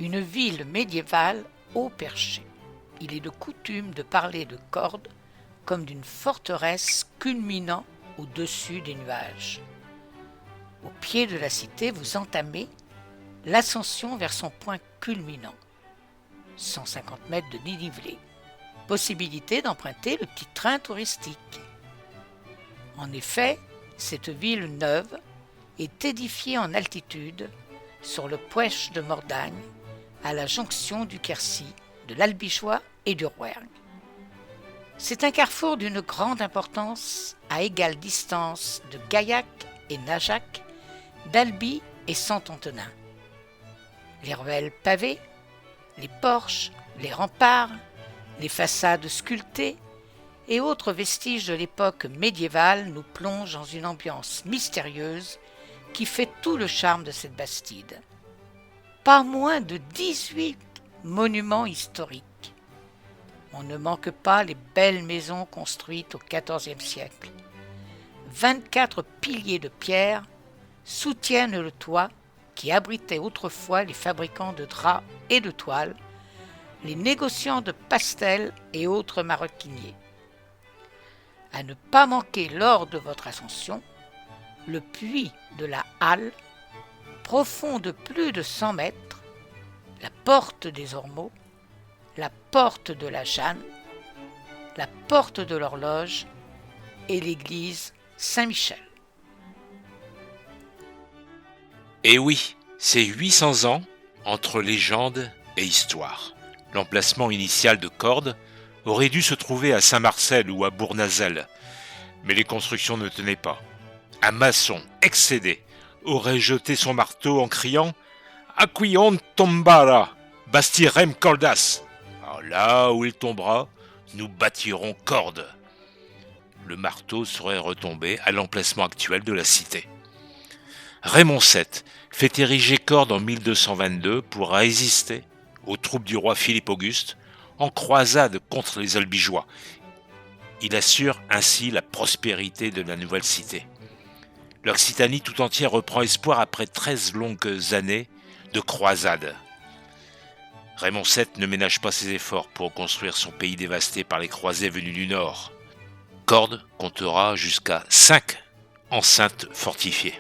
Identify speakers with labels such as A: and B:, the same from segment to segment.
A: une ville médiévale haut perchée. Il est de coutume de parler de Cordes comme d'une forteresse culminant au-dessus des nuages. Au pied de la cité, vous entamez l'ascension vers son point culminant, 150 mètres de dénivelé. Possibilité d'emprunter le petit train touristique. En effet, cette ville neuve est édifiée en altitude sur le Puech de Mordagne, à la jonction du Quercy, de l'Albigeois et du Rouergue. C'est un carrefour d'une grande importance à égale distance de Gaillac et Najac, d'Albi et Saint-Antonin. Les ruelles pavées, les porches, les remparts, les façades sculptées et autres vestiges de l'époque médiévale nous plongent dans une ambiance mystérieuse qui fait tout le charme de cette bastide. Pas moins de 18 monuments historiques. On ne manque pas les belles maisons construites au XIVe siècle. 24 piliers de pierre soutiennent le toit qui abritait autrefois les fabricants de draps et de toiles, les négociants de pastels et autres maroquiniers. À ne pas manquer lors de votre ascension, le puits de la Halle, profond de plus de 100 mètres, la porte des Ormeaux, la porte de la Jeanne, la porte de l'Horloge et l'église Saint-Michel.
B: Et oui, c'est 800 ans entre légende et histoire. L'emplacement initial de Cordes aurait dû se trouver à Saint-Marcel ou à Bournazel, mais les constructions ne tenaient pas. Un maçon excédé aurait jeté son marteau en criant « Acquion tombara, bastirem Cordas !» Alors là où il tombera, nous bâtirons Cordes. Le marteau serait retombé à l'emplacement actuel de la cité. Raymond VII fait ériger Cordes en 1222 pour résister aux troupes du roi Philippe Auguste en croisade contre les Albigeois. Il assure ainsi la prospérité de la nouvelle cité. L'Occitanie tout entière reprend espoir après 13 longues années de croisade. Raymond VII ne ménage pas ses efforts pour reconstruire son pays dévasté par les croisés venus du nord. Cordes comptera jusqu'à 5 enceintes fortifiées.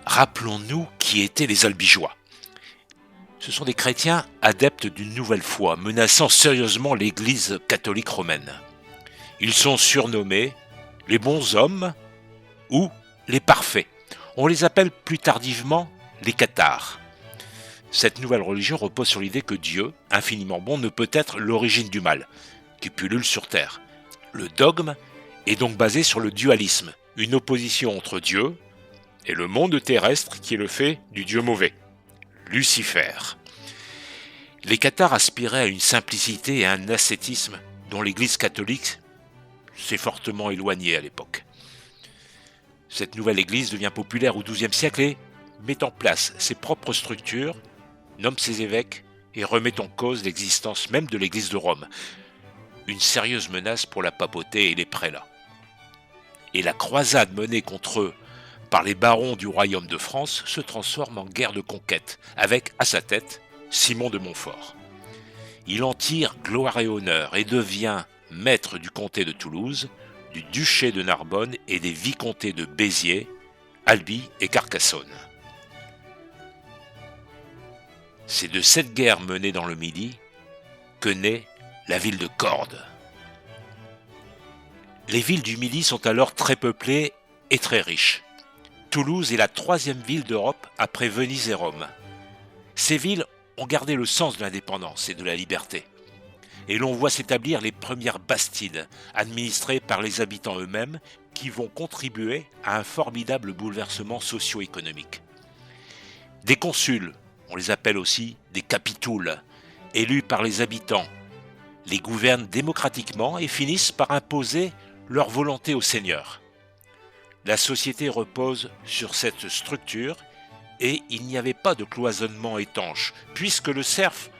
B: Rappelons-nous qui étaient les Albigeois. Ce sont des chrétiens adeptes d'une nouvelle foi, menaçant sérieusement l'Église catholique romaine. Ils sont surnommés les bons hommes ou les parfaits. On les appelle plus tardivement les cathares. Cette nouvelle religion repose sur l'idée que Dieu, infiniment bon, ne peut être l'origine du mal, qui pullule sur terre. Le dogme est donc basé sur le dualisme, une opposition entre Dieu et le monde terrestre qui est le fait du Dieu mauvais, Lucifer. Les cathares aspiraient à une simplicité et à un ascétisme dont l'Église catholique s'est fortement éloignée à l'époque. Cette nouvelle Église devient populaire au XIIe siècle et met en place ses propres structures, nomme ses évêques et remet en cause l'existence même de l'Église de Rome. Une sérieuse menace pour la papauté et les prélats. Et la croisade menée contre eux par les barons du royaume de France se transforme en guerre de conquête, avec à sa tête Simon de Montfort. Il en tire gloire et honneur et devient maître du comté de Toulouse, du duché de Narbonne et des vicomtés de Béziers, Albi et Carcassonne. C'est de cette guerre menée dans le Midi que naît la ville de Cordes. Les villes du Midi sont alors très peuplées et très riches. Toulouse est la 3e ville d'Europe après Venise et Rome. Ces villes ont gardé le sens de l'indépendance et de la liberté. Et l'on voit s'établir les premières bastides, administrées par les habitants eux-mêmes, qui vont contribuer à un formidable bouleversement socio-économique. Des consuls, on les appelle aussi des capitouls, élus par les habitants, les gouvernent démocratiquement et finissent par imposer leur volonté aux seigneurs. La société repose sur cette structure et il n'y avait pas de cloisonnement étanche, puisque le serf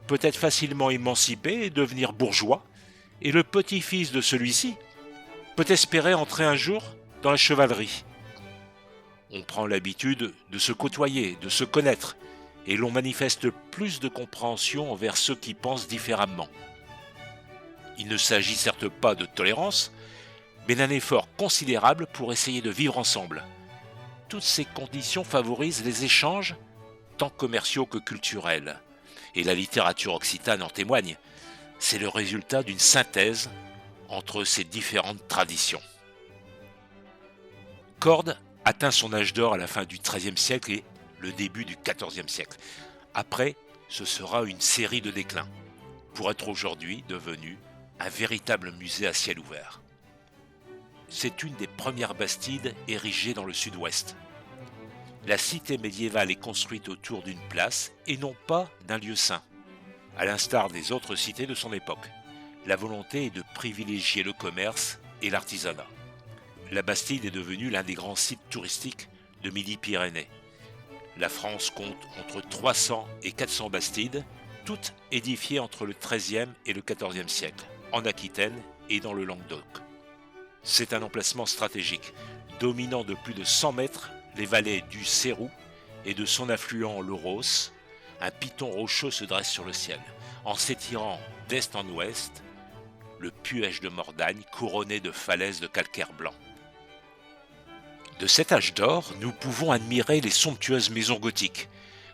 B: peut être facilement émancipé et devenir bourgeois, et le petit-fils de celui-ci peut espérer entrer un jour dans la chevalerie. On prend l'habitude de se côtoyer, de se connaître, et l'on manifeste plus de compréhension envers ceux qui pensent différemment. Il ne s'agit certes pas de tolérance, mais d'un effort considérable pour essayer de vivre ensemble. Toutes ces conditions favorisent les échanges, tant commerciaux que culturels, et la littérature occitane en témoigne. C'est le résultat d'une synthèse entre ces différentes traditions. Cordes atteint son âge d'or à la fin du XIIIe siècle et le début du XIVe siècle. Après, ce sera une série de déclins, pour être aujourd'hui devenu un véritable musée à ciel ouvert. C'est une des premières bastides érigées dans le sud-ouest. La cité médiévale est construite autour d'une place et non pas d'un lieu saint, à l'instar des autres cités de son époque. La volonté est de privilégier le commerce et l'artisanat. La Bastide est devenue l'un des grands sites touristiques de Midi-Pyrénées. La France compte entre 300 et 400 bastides, toutes édifiées entre le XIIIe et le XIVe siècle, en Aquitaine et dans le Languedoc. C'est un emplacement stratégique, dominant de plus de 100 mètres les vallées du Cérou et de son affluent le Ros. Un piton rocheux se dresse sur le ciel, en s'étirant d'est en ouest, le Puège de Mordagne couronné de falaises de calcaire blanc. De cet âge d'or, nous pouvons admirer les somptueuses maisons gothiques,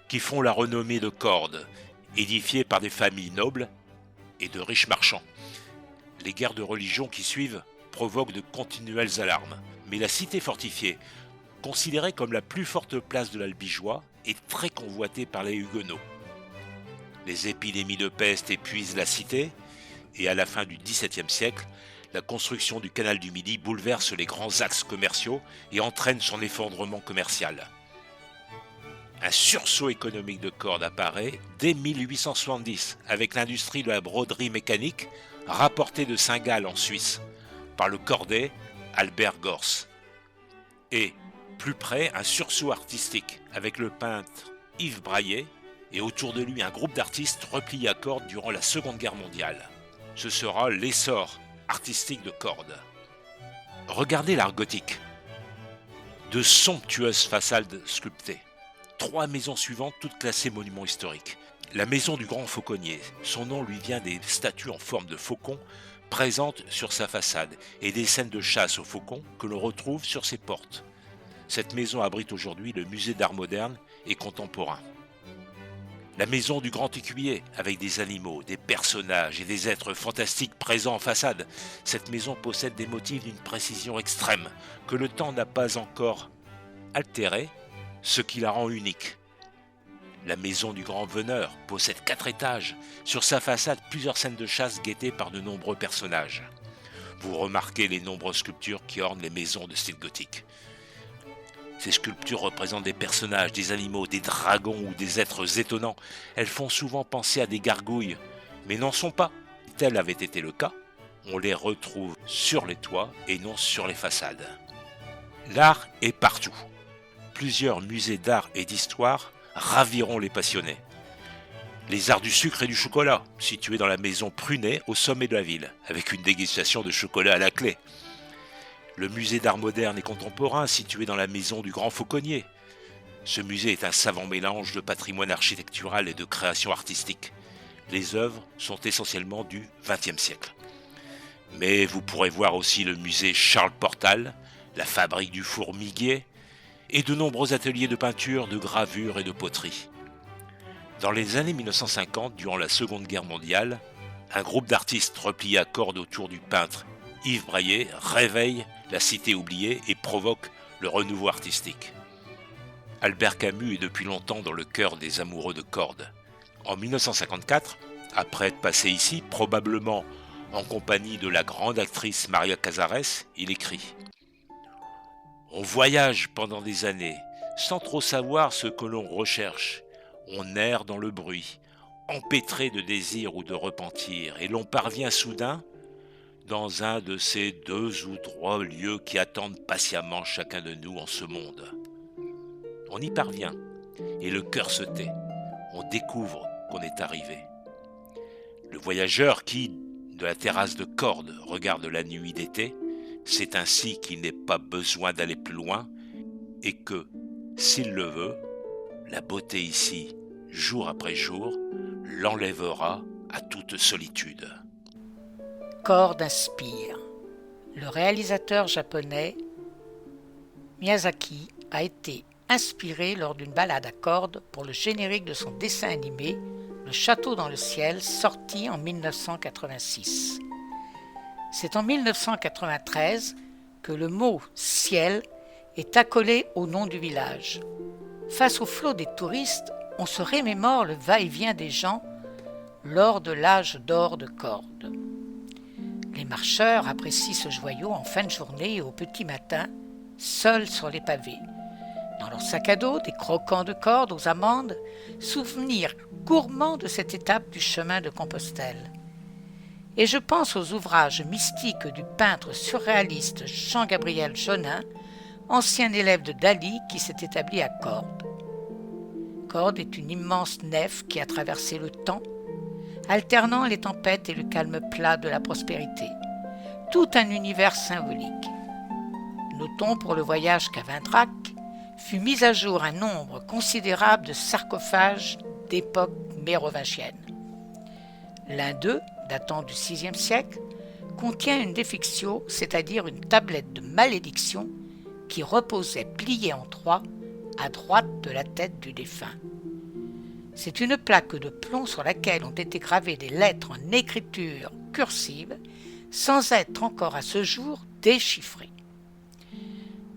B: qui font la renommée de Cordes, édifiées par des familles nobles et de riches marchands. Les guerres de religion qui suivent provoquent de continuelles alarmes, mais la cité fortifiée, considérée comme la plus forte place de l'Albigeois, est très convoitée par les Huguenots. Les épidémies de peste épuisent la cité, et à la fin du XVIIe siècle, la construction du canal du Midi bouleverse les grands axes commerciaux et entraîne son effondrement commercial. Un sursaut économique de Cordes apparaît dès 1870 avec l'industrie de la broderie mécanique rapportée de Saint-Gall en Suisse par le cordé Albert Gors. Et, plus près, un sursaut artistique avec le peintre Yves Braillet et autour de lui un groupe d'artistes repliés à Cordes durant la Seconde Guerre mondiale. Ce sera l'essor artistique de Cordes. Regardez l'art gothique. De somptueuses façades sculptées. 3 maisons suivantes, toutes classées monuments historiques. La maison du Grand Fauconnier, son nom lui vient des statues en forme de faucon présentes sur sa façade et des scènes de chasse aux faucons que l'on retrouve sur ses portes. Cette maison abrite aujourd'hui le musée d'art moderne et contemporain. La maison du Grand Écuyer, avec des animaux, des personnages et des êtres fantastiques présents en façade. Cette maison possède des motifs d'une précision extrême, que le temps n'a pas encore altéré, ce qui la rend unique. La maison du Grand Veneur possède 4 étages. Sur sa façade, plusieurs scènes de chasse guettées par de nombreux personnages. Vous remarquez les nombreuses sculptures qui ornent les maisons de style gothique. Ces sculptures représentent des personnages, des animaux, des dragons ou des êtres étonnants. Elles font souvent penser à des gargouilles, mais n'en sont pas. Si tel avait été le cas, on les retrouve sur les toits et non sur les façades. L'art est partout. Plusieurs musées d'art et d'histoire raviront les passionnés. Les arts du sucre et du chocolat, situés dans la maison Prunet au sommet de la ville, avec une dégustation de chocolat à la clé. Le musée d'art moderne et contemporain situé dans la maison du Grand Fauconnier. Ce musée est un savant mélange de patrimoine architectural et de création artistique. Les œuvres sont essentiellement du XXe siècle. Mais vous pourrez voir aussi le musée Charles Portal, la fabrique du Fourmiguier et de nombreux ateliers de peinture, de gravure et de poterie. Dans les années 1950, durant la Seconde Guerre mondiale, un groupe d'artistes repliés à Cordes autour du peintre Yves Braillet réveille la cité oubliée et provoque le renouveau artistique. Albert Camus est depuis longtemps dans le cœur des amoureux de Cordes. En 1954, après être passé ici, probablement en compagnie de la grande actrice Maria Casares, il écrit « On voyage pendant des années, sans trop savoir ce que l'on recherche. On erre dans le bruit, empêtré de désir ou de repentir, et l'on parvient soudain dans un de ces 2 ou 3 lieux qui attendent patiemment chacun de nous en ce monde. On y parvient, et le cœur se tait. On découvre qu'on est arrivé. Le voyageur qui, de la terrasse de Cordes, regarde la nuit d'été, c'est ainsi qu'il n'est pas besoin d'aller plus loin, et que, s'il le veut, la beauté ici jour après jour, l'enlèvera à toute solitude.
A: Corde inspire. Le réalisateur japonais Miyazaki a été inspiré lors d'une balade à cordes pour le générique de son dessin animé Le Château dans le ciel, sorti en 1986. C'est en 1993 que le mot « ciel » est accolé au nom du village. Face au flot des touristes, on se remémore le va-et-vient des gens lors de l'âge d'or de cordes. Les marcheurs apprécient ce joyau en fin de journée et au petit matin, seuls sur les pavés. Dans leur sac à dos, des croquants de cordes aux amandes, souvenirs gourmands de cette étape du chemin de Compostelle. Et je pense aux ouvrages mystiques du peintre surréaliste Jean-Gabriel Jonin, ancien élève de Dali qui s'est établi à Cordes. Cordes est une immense nef qui a traversé le temps, alternant les tempêtes et le calme plat de la prospérité. Tout un univers symbolique. Notons pour le voyage qu'à Vintrac fut mis à jour un nombre considérable de sarcophages d'époque mérovingienne. L'un d'eux, datant du VIe siècle, contient une défixio, c'est-à-dire une tablette de malédiction qui reposait pliée en trois à droite de la tête du défunt. C'est une plaque de plomb sur laquelle ont été gravées des lettres en écriture cursive, sans être encore à ce jour déchiffrées.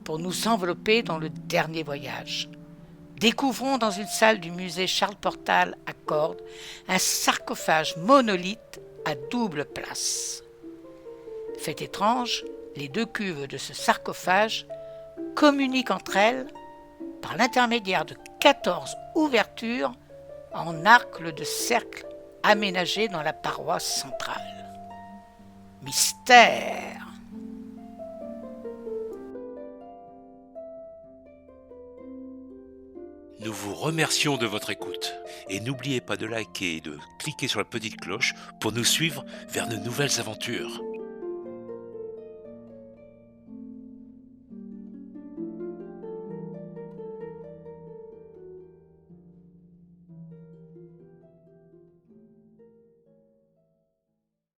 A: Pour nous envelopper dans le dernier voyage, découvrons dans une salle du musée Charles Portal à Cordes un sarcophage monolithe à double place. Fait étrange, les deux cuves de ce sarcophage communiquent entre elles par l'intermédiaire de 14 ouvertures en arc de cercle aménagés dans la paroi centrale. Mystère!
B: Nous vous remercions de votre écoute et n'oubliez pas de liker et de cliquer sur la petite cloche pour nous suivre vers de nouvelles aventures.